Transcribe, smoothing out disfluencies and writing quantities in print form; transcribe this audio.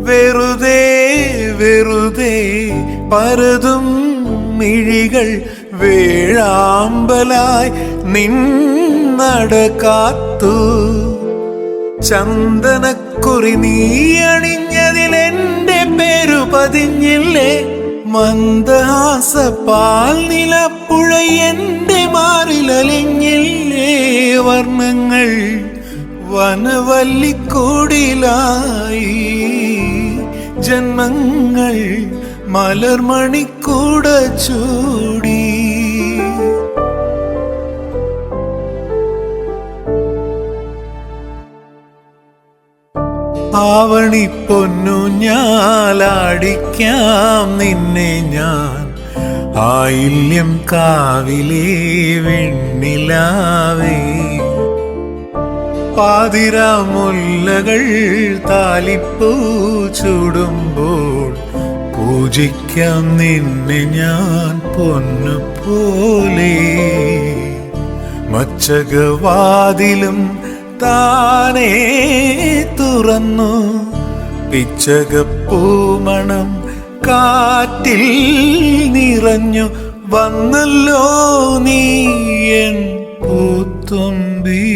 വെറുതെ വെറുതെ പരതും മിഴികൾ വേഴാമ്പലായി നിന്നടക്കാത്തു. ചന്ദനക്കുറി നീ അണിഞ്ഞതിലെന്റെ പേരു പതിഞ്ഞില്ലേ? മന്ദഹാസപ്പാൽ നിലപ്പുഴ എന്റെ മാറിലലിഞ്ഞില്ലേ? വർണ്ണങ്ങൾ വനവല്ലിക്കൂടിലായി, ജന്മങ്ങൾ മലർമണിക്കൂട ചൂടി. ആവണിപ്പൊന്നു ഞാലാടിക്കാം നിന്നെ ഞാൻ, ആയില്യം കാവിലെ വെണ്ണിലാവേ. പാതിരാമുല്ലകൾ താലിപ്പൂ ചൂടുമ്പോൾ പൂജിക്കാം നിന്നെ ഞാൻ പൊന്നുപോലെ. മച്ചകവാതിലും താനേ തുറന്നു, പിച്ചകപ്പൂമണം കാറ്റിൽ നിറഞ്ഞു. വന്നല്ലോ നീ എൻ പൂത്തുമ്പിയായി.